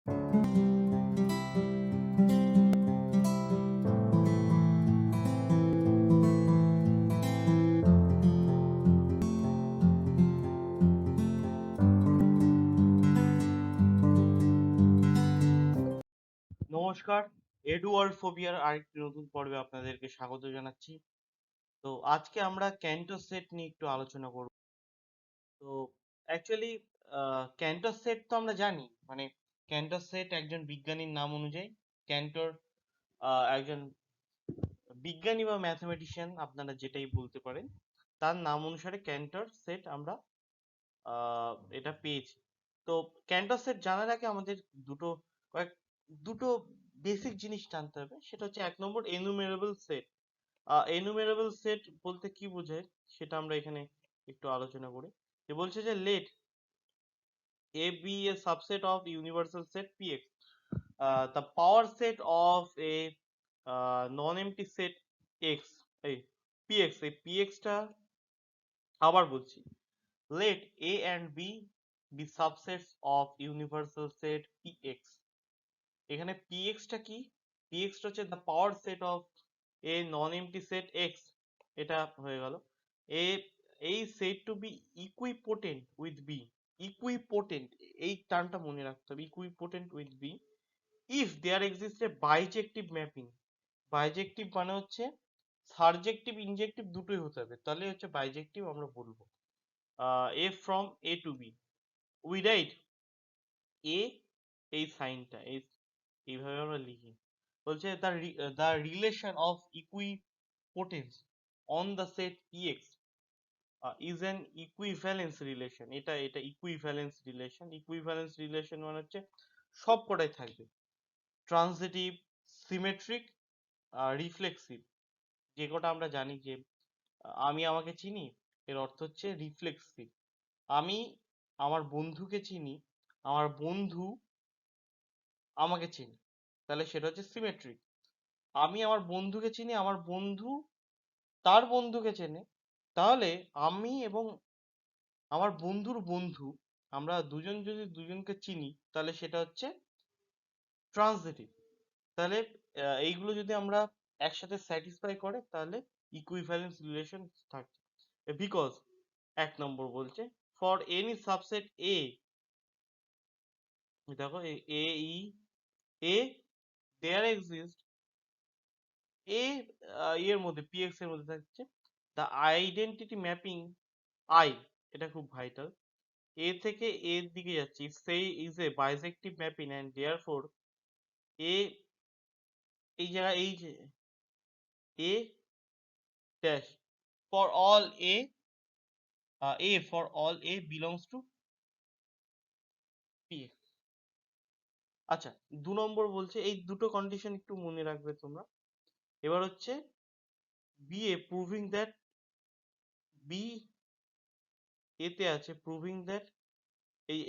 নমস্কার, এডওয়ার্ড ফোবিয়ার আরেকটি নতুন পর্বে আপনাদেরকে স্বাগত জানাচ্ছি। তো আজকে আমরা ক্যান্টো সেট নিয়ে একটু আলোচনা করব। তো অ্যাকচুয়ালি ক্যান্টো সেট তো আমরা জানি, মানে ক্যান্টো সেট একজন বিজ্ঞানীর নাম অনুযায়ী ক্যান্টোর একজন বিজ্ঞানী বা ম্যাথমেটিশিয়ান আপনারা যেটাই বলতে পারেন, তার নাম অনুসারে ক্যান্টোর সেট আমরা এটা পেয়েছি। তো ক্যান্টো সেট জানার আগে আমাদের দুটো কয়েক দুটো বেসিক জিনিস জানতে হবে। সেটা হচ্ছে এক নম্বর এনুমেরেবল সেট। এনুমেরেবল সেট বলতে কি বোঝায় সেটা আমরা এখানে একটু আলোচনা করি। যে বলছে যে let A be a subset of universal set Px. The power set of a non-empty set X এই Px, এই Px টা আবার বলছি, let A and B be subsets of universal set Px. এখানে Px টা কি? Px টা হচ্ছে the power set of a non-empty set X. এটা হয়ে গেল। এ এই set to B equipotent with B. Equipotent, এই টার্মটা মনে রাখতে হবে, equipotent with B if there exist a bijective mapping. Bijective মানে হচ্ছে সারজেক্টিভ ইনজেক্টিভ দুটোই হতে হবে, তাহলে হচ্ছে বাইজেক্টিভ আমরা বলবো। A from A to B we write A, এই সাইনটা এইভাবে আমরা লিখি। বলছে the relation of equipotence on the set px is an equivalence relation. এটা equivalence relation. Equivalence relation মানে হচ্ছে সব কটাই থাকবে, ট্রানজিটিভ, সিমেট্রিক, রিফ্লেক্সিভ। যে কটা আমরা জানি যে আমি আমাকে চিনি, এর অর্থ হচ্ছে রিফ্লেক্সিভ। আমি আমার বন্ধুকে চিনি, আমার বন্ধু আমাকে চিনি, তাহলে সেটা হচ্ছে সিমেট্রিক। আমি আমার বন্ধুকে চিনি, আমার বন্ধু তার বন্ধুকে চেনে, তাহলে আমি এবং আমার বন্ধুর বন্ধু, আমরা দুজন যদি দুজনকে চিনি, তাহলে সেটা হচ্ছে ট্রানজিটিভ। তাহলে এইগুলো যদি আমরা একসাথে স্যাটিসফাই করে, তাহলে ইকুইভ্যালেন্স রিলেশন থাকছে। বিকজ এক নম্বর বলছে ফর এনি সাবসেট এ, দেখো এ ই এ দেয়ার এক্সিস্ট এ, এর মধ্যে পিএক্স এর মধ্যে থাকছে দ্য আইডেন্টিটি ম্যাপিং আই। এটা খুব ভাইটাল। এ থেকে এর দিকে যাচ্ছি, সেই is a bijective mapping and therefore A, এই জায়গায় এই যে A dash for all A for all A belongs to P. আচ্ছা, দু নম্বর বলছে এই দুটো কন্ডিশন একটু মনে রাখবে তোমরা। এবার হচ্ছে B A proving that B এতে আছে প্রুভিং দ্যাট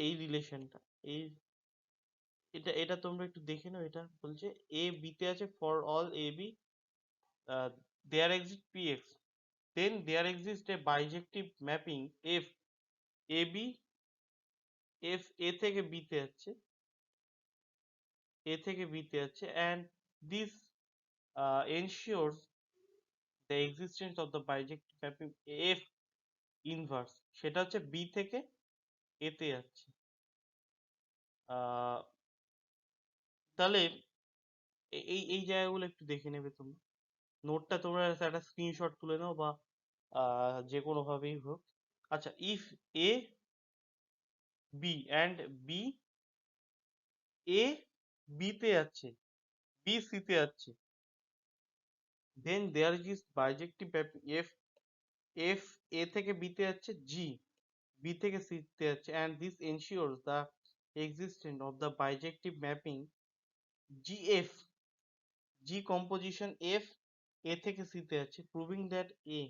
এই রিলেশনটা, এই এটা তোমরা একটু দেখে নাও। এটা বলছে এ বি তে আছে for all A B there exist P X, then there exist a bijective mapping F A B, F A থেকে বি তে যাচ্ছে, এ থেকে বি তে যাচ্ছে, and this ensures the existence of the bijective mapping f inverse, সেটা হচ্ছে B থেকে এ তে যাচ্ছে। আহ, তাহলে এই এই জায়গাগুলো একটু দেখে নেবে তোমরা। নোটটা তোমরা একটা স্ক্রিনশট তুলে নাও, বা যে কোনো ভাবেই হোক। আচ্ছা, if A B and B, A B তে যাচ্ছে, বি সি তে যাচ্ছে, then there is bijective mapping F, F A থেকে বি তে যাচ্ছে, জি বি থেকে সি তে যাচ্ছে, and this ensures the existence of the bijective mapping GF, G composition F A থেকে C তে যাচ্ছে, proving that A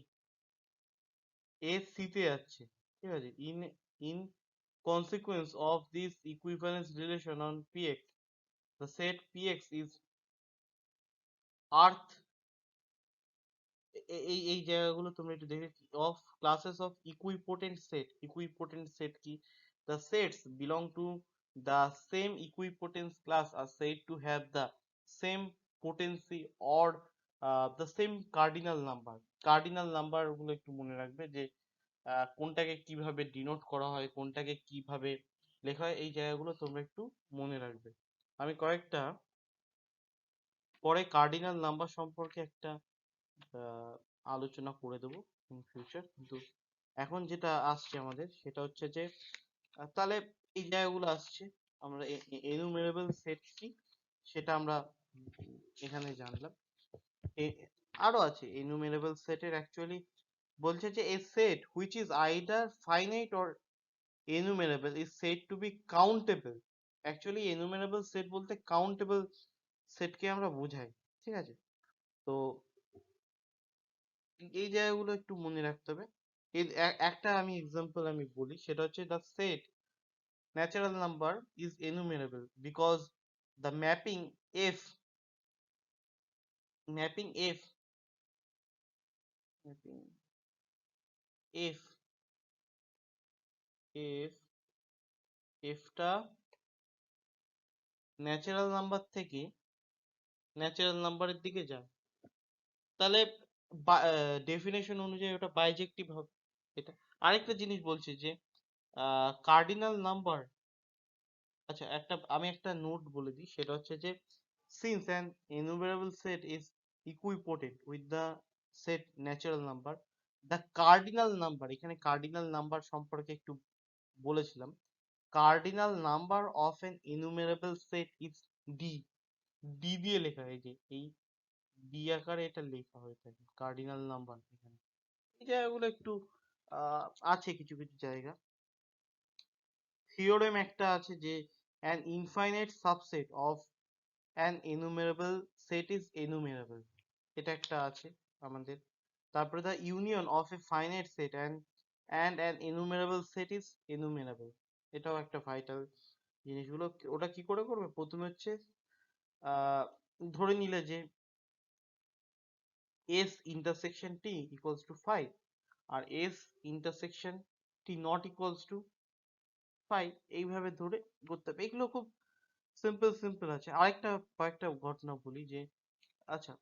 C তে যাচ্ছে, ঠিক আছে। In consequence of this equivalence relation on Px, the set Px is earth। এই জায়গাগুলো তোমরা একটু দেখে, of classes of equipotent set। equipotent set কি? The sets belong to the same equipotence class are said to have the same potency or the same cardinal number. Cardinal number গুলো একটু মনে রাখবে যে কোনটাকে কিভাবে ডিনোট করা হয়, কোনটাকে কিভাবে লেখা হয়, এই জায়গাগুলো তোমরা একটু মনে রাখবে। আমি কয়েকটা পরে কার্ডিনাল নাম্বার সম্পর্কে একটা আলোচনা করে দেবো ইন ফিউচার, কিন্তু এখন যেটা আসছে আমাদের সেটা হচ্ছে যে তাহলে এই জায়গাগুলো আসছে, আমরা এনুমেরেবল সেট কি সেটা আমরা এখানে জানলাম। আরো আছে এনুমেরেবল সেটের অ্যাকচুয়ালি বলছে যে a set which is either finite or enumerable is said to be countable. Actually enumerable set বলতে countable সেটকে আমরা বোঝাই, ঠিক আছে? তো এই জায়গাগুলো একটু মনে রাখতে হবে। একটা আমি এক্সাম্পল আমি বলি, সেটা হচ্ছে the set natural number is enumerable because the mapping mapping f f টা ন্যাচারাল নাম্বার থেকে ন্যাচারাল নাম্বারের দিকে যায়, তাহলে ডেফিনেশন অনুযায়ী ওটা বাইজেক্টিভ হবে। এটা আরেকটা জিনিস বলছি যে কার্ডিনাল নাম্বার, আচ্ছা আমি একটা নোট বলে দিই, সেটা হচ্ছে যে since an enumerable set is equipotent with the set natural number, the cardinal number, এখানে কার্ডিনাল নাম্বার সম্পর্কে একটু বলেছিলাম, cardinal number of an enumerable set is d, d দিয়ে লেখা হয়, যে এই ডি আকারে এটা লেখা হয়ে থাকে কার্ডিনাল নাম্বার। এখানে এই জায়গাগুলো একটু আছে কিছু কিছু জায়গা। থিওরেম একটা আছে যে an infinite subset of an enumerable set is enumerable, এটা একটা আছে আমাদের। তারপরে the union of a finite set and an enumerable set is enumerable, এটাও একটা ভাইটাল জিনিসগুলো। ওটা কি করে করবে, প্রথমে হচ্ছে আহ ধরে নিলে যে s intersection t equals to 5 R s intersection t not equals to 5, এইভাবে ধরে করতে হবে। এগুলো খুব সিম্পল আছে। আরেকটা কয়েকটা ঘটনা বলি যে আচ্ছা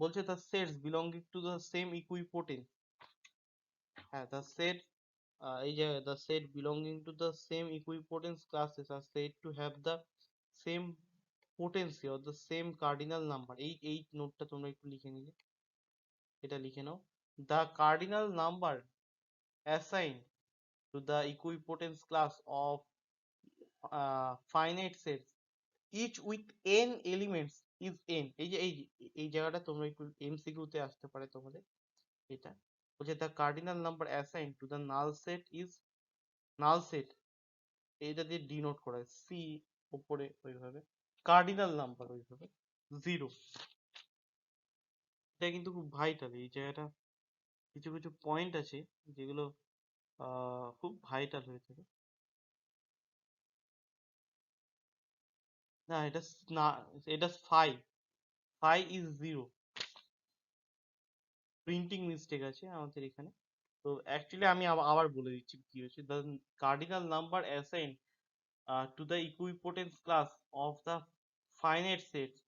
বলছে the sets belonging to the same equipotence, হ্যাঁ the set এই যে the set belonging to the same equipotence classes are said to have the same potency or the same cardinal number। এই নোটটা তোমরা একটু লিখে নিলে, এটা লিখে নাও। the cardinal number assigned to the equipotence class of finite sets each with n elements is n, এই জায়গাটা তোমরা একটু এমসিকিউ তে আসতে পারে তোমাদের। এটা বলছে the cardinal number assigned to the null set is null set, এইটা দিয়ে ডিনোট করা হয় সি উপরে ওইভাবে, কার্ডিনাল নাম্বার ওইভাবে 0। এটা কিন্তু খুব ভাইটাল এই জায়গাটা, কিছু কিছু পয়েন্ট আছে যেগুলো খুব ভাইটাল হয়ে থাকে। না এটা না, এটা 5 5 is 0, প্রিন্টিং মিস্টেক আছে আমাদের এখানে। তো অ্যাকচুয়ালি আমি আবার বলে দিচ্ছি কি হচ্ছে, the cardinal number assigned to the equipotence class of the finite sets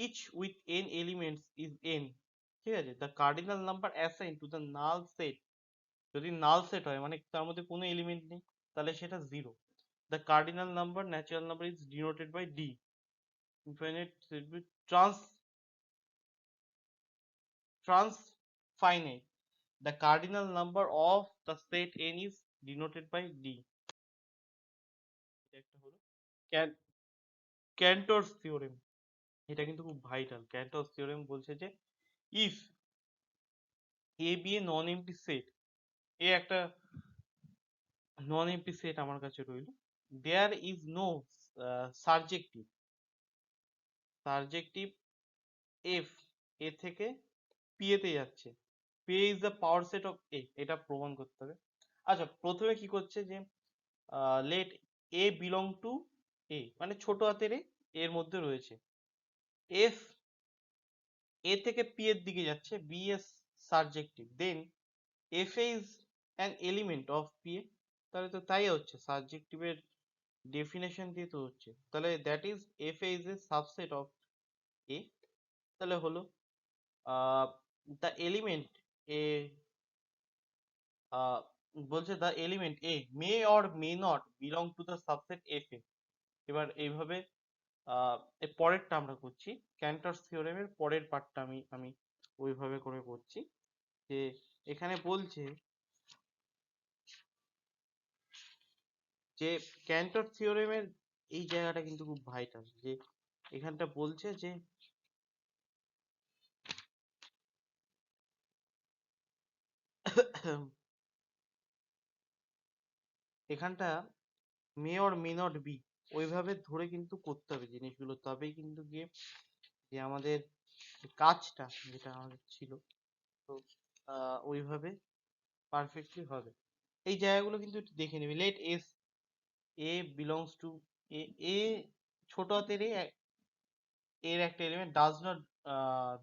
each with n elements is n, ঠিক আছে? the cardinal number assigned to the null set, যদি null set হয় মানে তার মধ্যে কোনো এলিমেন্ট নেই, তাহলে সেটা 0। the cardinal number natural number is denoted by d, infinite set with transfinite, the cardinal number of the set n is denoted by d। এটা একটা হলো ক্যান্টরস থিওরেম, এটা কিন্তু খুব ভাইটাল। ক্যান্টরস থিওরেম বলছে যে if A be a non empty set, A একটা non empty set আমার কাছে রইল, there is no surjective surjective F A থেকে পি এ তে যাচ্ছে, P is the power set of A, এটা প্রমাণ করতে হবে। আচ্ছা প্রথমে কি করছে যে let a belong to A, মানে ছোট হাতের এ এর মধ্যে রয়েছে, এফ এ থেকে পি এর দিকে যাচ্ছে, B S surjective, then F a is an element of P A, তাহলে তো তাই হচ্ছে সারজেক্টিভের ডেফিনেশন দিয়ে তো হচ্ছে, তাহলে that is F a is a subset of A. তাহলে হলো দ্য এলিমেন্ট এ, বলছে the element a may or may not belong to the subset F a. এবার এইভাবে এর পরেরটা আমরা করছি, ক্যান্টরস থিওরেমের পরের পার্টটা আমি আমি ওইভাবে করে করছি। যে এখানে বলছে যে ক্যান্টর থিওরেমের এই জায়গাটা কিন্তু খুব ভাইটাল, যে এখানটা বলছে যে এখানটা may or may not be ওইভাবে ধরে কিন্তু করতে হবে জিনিসগুলো, তবেই কিন্তু গিয়ে যে আমাদের কাজটা যেটা আমাদের ছিল, তো ওইভাবে পারফেক্টলি হবে। এই জায়গাগুলো কিন্তু একটু দেখে নিবি। Let S a belongs to A, a ছোট হাতের এর একটা এলিমেন্ট does not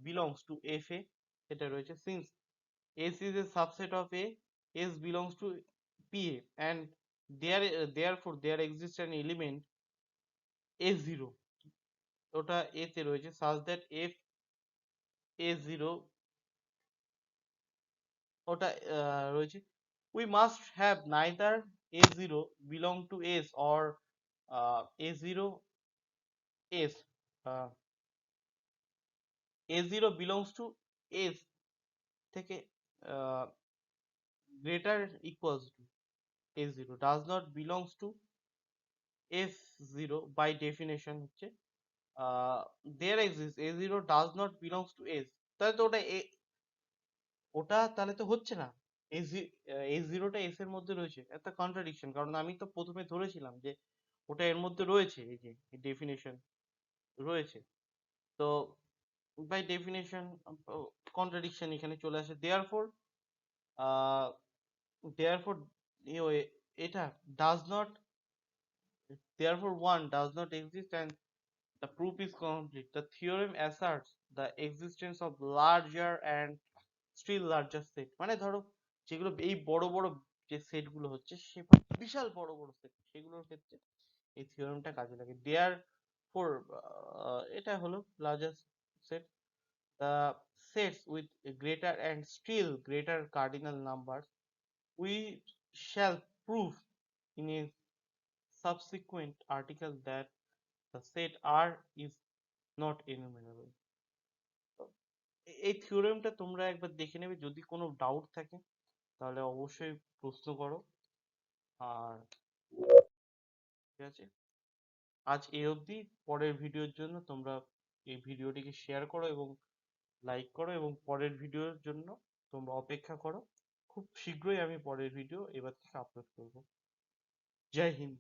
belongs to F a, এটা রয়েছে। Since S is a subset of A, S belongs to P A and therefore there exists an element a zero, ওটা A তে রয়েছে, such that F a zero ওটা রয়েছে। We must have neither a0 belong to s or a0 s, uh, a0 belongs to s থেকে greater equals to a0 does not belongs to s0 by definition হচ্ছে there exists a0 does not belongs to s। তাহলে তো ওটা ওটা তাহলে তো হচ্ছে না, এস জিরোটা এস এর মধ্যে রয়েছে, একটা কন্ট্রাডিকশন। কারণ আমি তো প্রথমে ধরেছিলাম যে ওটা এর মধ্যে রয়েছে, এই যে ডেফিনেশন রয়েছে, তো বাই ডেফিনেশন কন্ট্রাডিকশন এখানে চলে আসে। দেয়ারফর দেয়ারফর এটা does not, therefore one does not exist and the proof is complete. The theorem asserts the existence of larger and still larger set। মানে ধরো যেগুলো এই বড় বড় যে সেট গুলো হচ্ছে, সে বিশাল বড় বড় সেট, সেগুলোর ক্ষেত্রে এই থিওরেমটা কাজে লাগে। দেয়ার ফোর এটা হলো larger set, the sets with greater and still greater cardinal numbers, we shall prove in a subsequent article that the set R is not enumerable। এই থিওরেমটা তোমরা একবার দেখে নেবে, যদি কোনো ডাউট থাকে তাহলে অবশ্যই প্রশ্ন করো। আর ঠিক আছে, আজ এই অবধি। পরের ভিডিওর জন্য তোমরা এই ভিডিওটিকে শেয়ার করো এবং লাইক করো, এবং পরের ভিডিওর জন্য তোমরা অপেক্ষা করো। খুব শীঘ্রই আমি পরের ভিডিও এবার থেকে আপলোড করব। জয় হিন্দ।